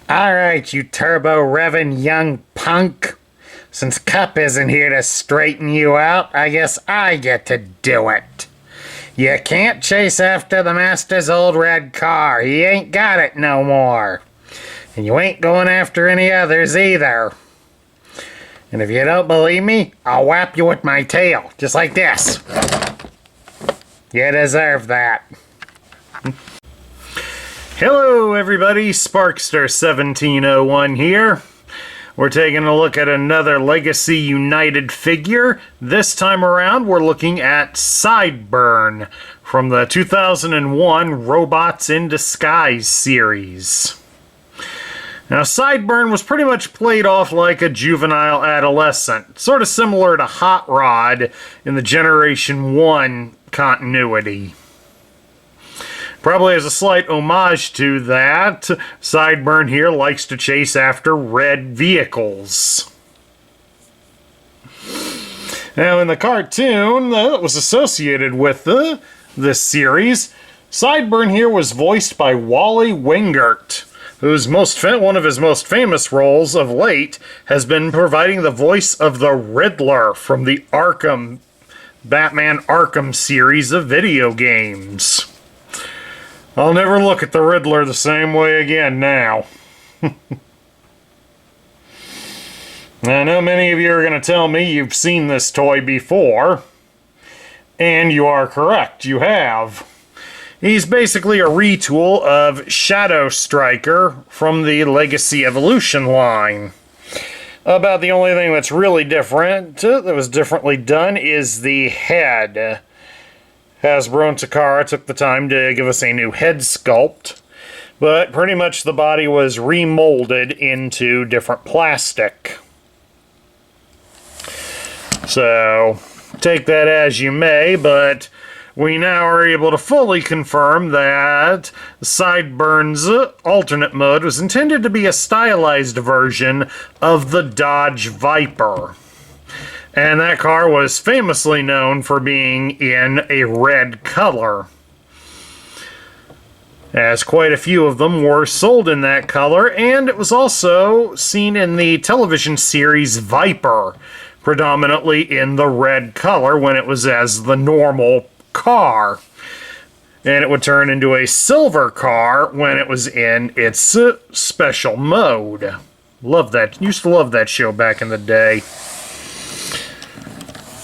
Alright, you turbo-revving young punk. Since Cup isn't here to straighten you out, I guess I get to do it. You can't chase after the master's old red car. He ain't got it no more. And you ain't going after any others either. And if you don't believe me, I'll whap you with my tail, just like this. You deserve that. Hello everybody, Sparkster1701 here. We're taking a look at another Legacy United figure. This time around we're looking at Sideburn from the 2001 Robots in Disguise series. Now Sideburn was pretty much played off like a juvenile adolescent, sort of similar to Hot Rod in the Generation 1 continuity. Probably as a slight homage to that, Sideburn here likes to chase after red vehicles. Now in the cartoon that was associated with this series, Sideburn here was voiced by Wally Wingert, whose one of his most famous roles of late has been providing the voice of the Riddler from the Batman Arkham series of video games. I'll never look at the Riddler the same way again now. I know many of you are going to tell me you've seen this toy before, and you are correct, you have. He's basically a retool of Shadow Striker from the Legacy Evolution line. About the only thing that's really different, that was differently done, is the head. Hasbro and Takara took the time to give us a new head sculpt, but pretty much the body was remolded into different plastic. So, take that as you may, but we now are able to fully confirm that Sideburn's alternate mode was intended to be a stylized version of the Dodge Viper. And that car was famously known for being in a red color, as quite a few of them were sold in that color, and it was also seen in the television series Viper, predominantly in the red color when it was as the normal car. And it would turn into a silver car when it was in its special mode. Love that. Used to love that show back in the day.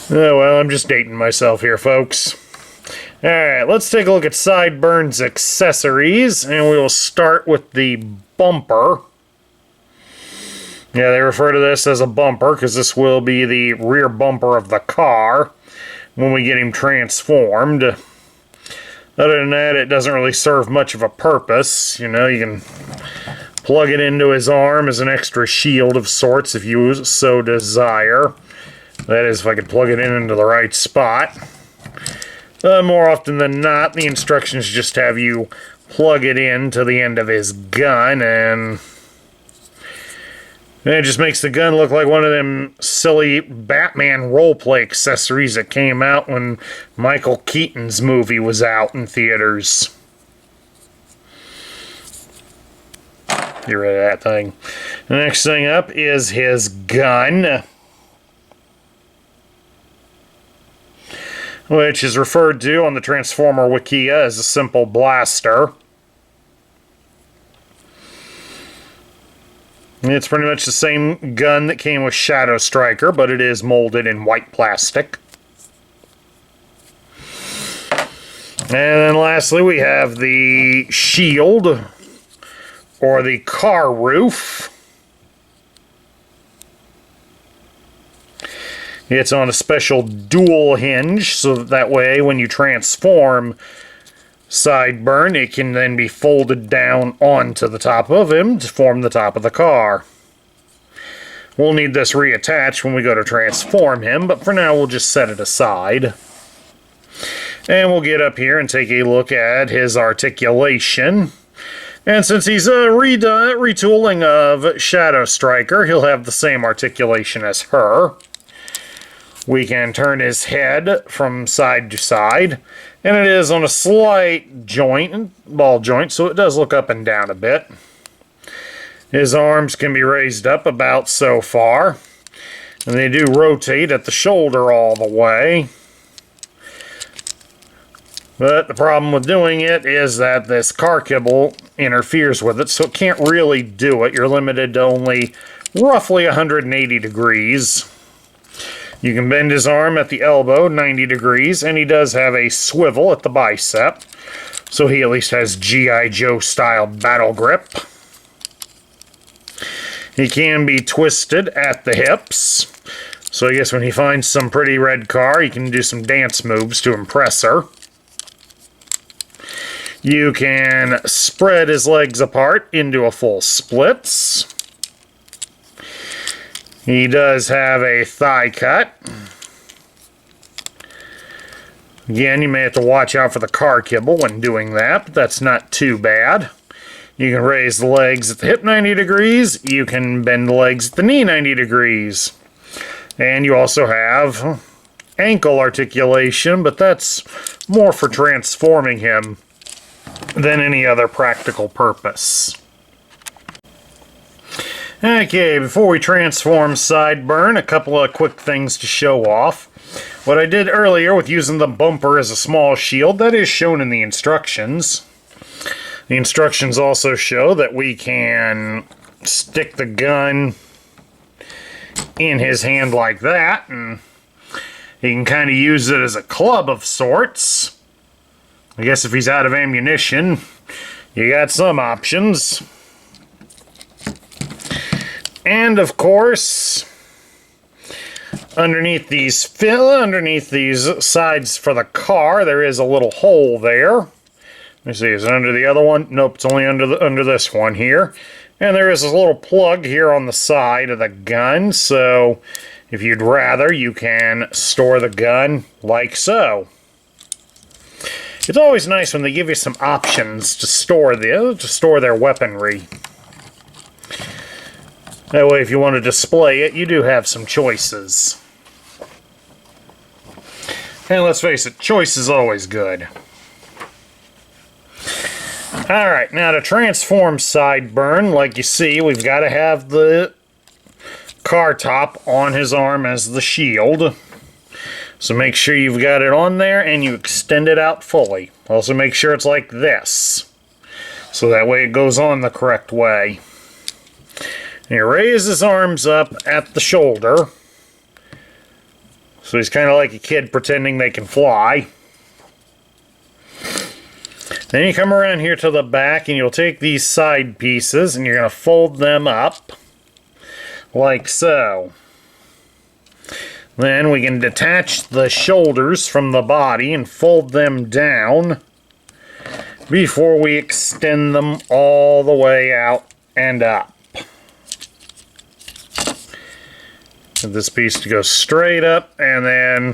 Oh, well, I'm just dating myself here, folks. Alright, let's take a look at Sideburn's accessories, and we will start with the bumper. Yeah, they refer to this as a bumper, because this will be the rear bumper of the car when we get him transformed. Other than that, it doesn't really serve much of a purpose. You know, you can plug it into his arm as an extra shield of sorts if you so desire. That is, if I could plug it into the right spot. More often than not, the instructions just have you plug it in to the end of his gun, and it just makes the gun look like one of them silly Batman roleplay accessories that came out when Michael Keaton's movie was out in theaters. Get rid of that thing. The next thing up is his gun, which is referred to on the Transformer Wikia as a simple blaster. It's pretty much the same gun that came with Shadow Striker, but it is molded in white plastic. And then lastly we have the shield, or the car roof. It's on a special dual hinge, so that way when you transform Sideburn, it can then be folded down onto the top of him to form the top of the car. We'll need this reattached when we go to transform him, but for now we'll just set it aside. And we'll get up here and take a look at his articulation. And since he's a retooling of Shadow Striker, he'll have the same articulation as her. We can turn his head from side to side, and it is on a slight joint, ball joint, so it does look up and down a bit. His arms can be raised up about so far, and they do rotate at the shoulder all the way. But the problem with doing it is that this car kibble interferes with it, so it can't really do it. You're limited to only roughly 180 degrees. You can bend his arm at the elbow 90 degrees, and he does have a swivel at the bicep, so he at least has G.I. Joe style battle grip. He can be twisted at the hips, so I guess when he finds some pretty red car, he can do some dance moves to impress her. You can spread his legs apart into a full splits. He does have a thigh cut. Again, you may have to watch out for the car kibble when doing that, but that's not too bad. You can raise the legs at the hip 90 degrees. You can bend the legs at the knee 90 degrees. And you also have ankle articulation, but that's more for transforming him than any other practical purpose. Okay, before we transform Sideburn, a couple of quick things to show off. What I did earlier with using the bumper as a small shield, that is shown in the instructions. The instructions also show that we can stick the gun in his hand like that, and he can kind of use it as a club of sorts. I guess if he's out of ammunition, you got some options. And of course, underneath these sides for the car, there is a little hole there. Let me see, is it under the other one? Nope, it's only under this one here. And there is a little plug here on the side of the gun, so if you'd rather, you can store the gun like so. It's always nice when they give you some options to store their weaponry. That way, if you want to display it, you do have some choices. And let's face it, choice is always good. Alright, now to transform Sideburn, like you see, we've got to have the car top on his arm as the shield. So make sure you've got it on there and you extend it out fully. Also make sure it's like this, so that way it goes on the correct way. And you raise his arms up at the shoulder, so he's kind of like a kid pretending they can fly. Then you come around here to the back and you'll take these side pieces and you're going to fold them up like so. Then we can detach the shoulders from the body and fold them down before we extend them all the way out and up. Get this piece to go straight up and then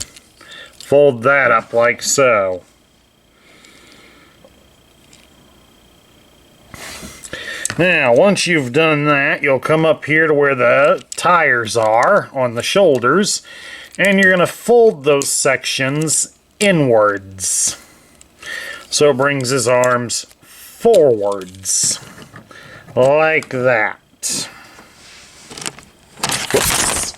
fold that up like so. Now, once you've done that, you'll come up here to where the tires are on the shoulders, and you're going to fold those sections inwards. So it brings his arms forwards, like that. Whoops.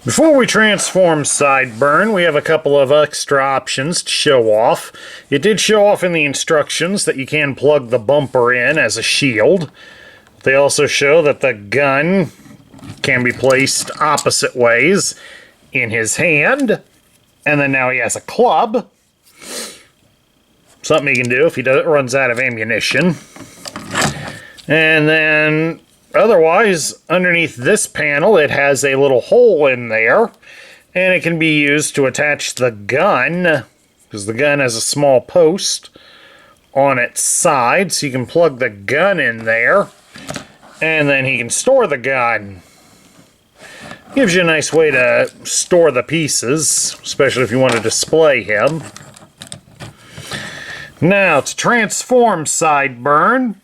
Before we transform Sideburn, we have a couple of extra options to show off. It did show off in the instructions that you can plug the bumper in as a shield. They also show that the gun can be placed opposite ways in his hand. And then now he has a club. Something he can do if he runs out of ammunition. And then otherwise, underneath this panel, it has a little hole in there, and it can be used to attach the gun, because the gun has a small post on its side, so you can plug the gun in there, and then he can store the gun. Gives you a nice way to store the pieces, especially if you want to display him. Now, to transform Sideburn,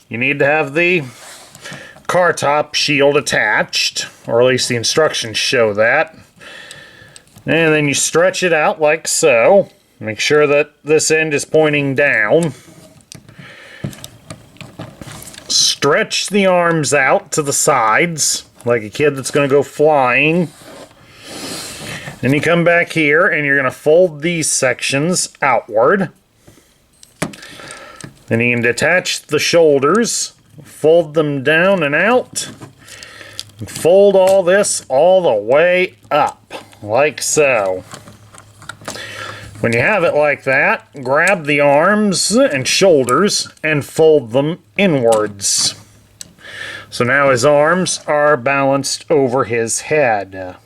you need to have the car top shield attached, or at least the instructions show that. And then you stretch it out like so. Make sure that this end is pointing down. stretch the arms out to the sides, like a kid that's going to go flying. Then you come back here and you're going to fold these sections outward. Then you can detach the shoulders, fold them down and out, and fold all this all the way up, like so. When you have it like that, grab the arms and shoulders and fold them inwards. So now his arms are balanced over his head.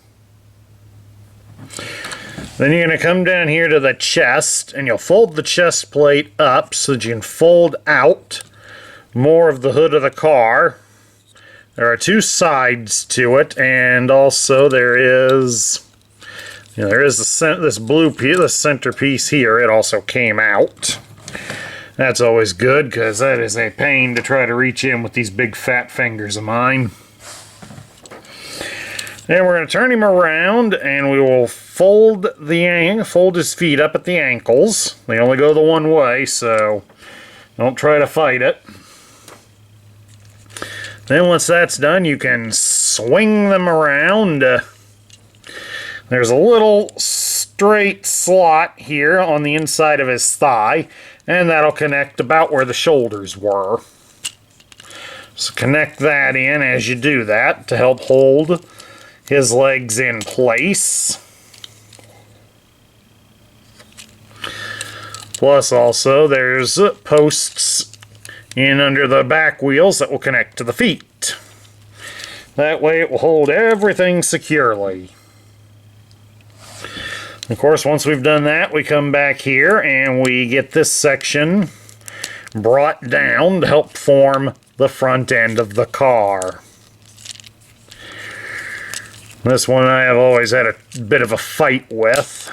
Then you're going to come down here to the chest, and you'll fold the chest plate up so that you can fold out more of the hood of the car. There are two sides to it, and also there is... there is this blue piece, the centerpiece here. It also came out. That's always good, because that is a pain to try to reach in with these big fat fingers of mine. And we're going to turn him around, and we will fold his feet up at the ankles. They only go the one way, so don't try to fight it. Then once that's done, you can swing them around. There's a little straight slot here on the inside of his thigh, and that'll connect about where the shoulders were. So connect that in as you do that to help hold his legs in place. Plus also there's posts in under the back wheels that will connect to the feet. That way it will hold everything securely. Of course, once we've done that, we come back here and we get this section brought down to help form the front end of the car. This one I have always had a bit of a fight with.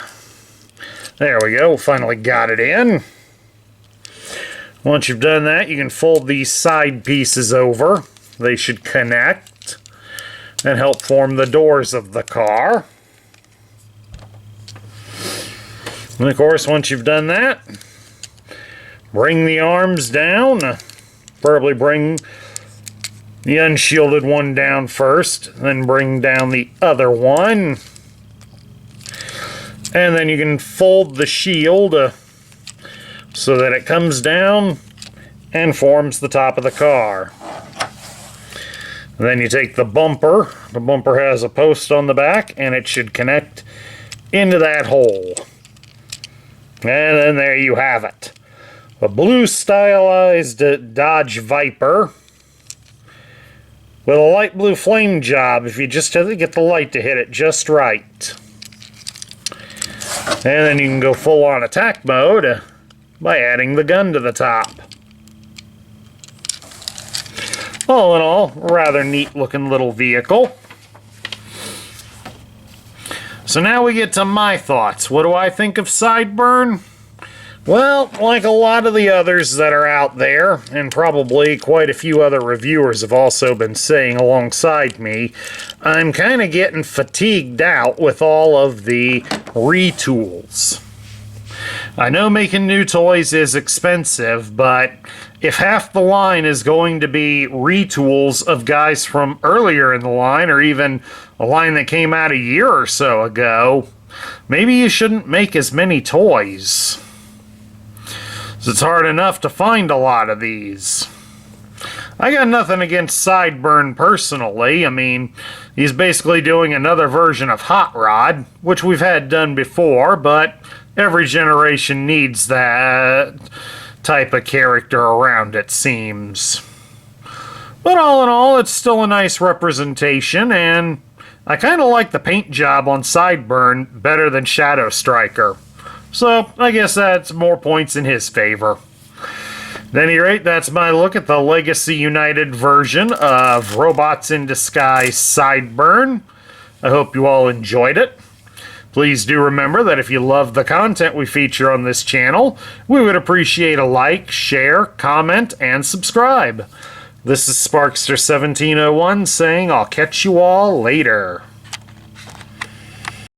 There we go, finally got it in. Once you've done that, you can fold these side pieces over. They should connect and help form the doors of the car. And of course, once you've done that, bring the arms down. Preferably bring the unshielded one down first, then bring down the other one. And then you can fold the shield so that it comes down and forms the top of the car. And then you take the bumper. The bumper has a post on the back, and it should connect into that hole. And then there you have it. A blue stylized Dodge Viper with a light blue flame job if you just have to get the light to hit it just right. And then you can go full on attack mode by adding the gun to the top. All in all, rather neat looking little vehicle. So now we get to my thoughts. What do I think of Sideburn? Well, like a lot of the others that are out there, and probably quite a few other reviewers have also been saying alongside me, I'm kind of getting fatigued out with all of the retools. I know making new toys is expensive, but if half the line is going to be retools of guys from earlier in the line, or even a line that came out a year or so ago, maybe you shouldn't make as many toys. It's hard enough to find a lot of these. I got nothing against Sideburn personally. I mean, he's basically doing another version of Hot Rod, which we've had done before, but every generation needs that type of character around, it seems. But all in all, it's still a nice representation, and I kind of like the paint job on Sideburn better than Shadow Striker. So, I guess that's more points in his favor. At any rate, that's my look at the Legacy United version of Robots in Disguise Sideburn. I hope you all enjoyed it. Please do remember that if you love the content we feature on this channel, we would appreciate a like, share, comment, and subscribe. This is Sparkster1701 saying I'll catch you all later.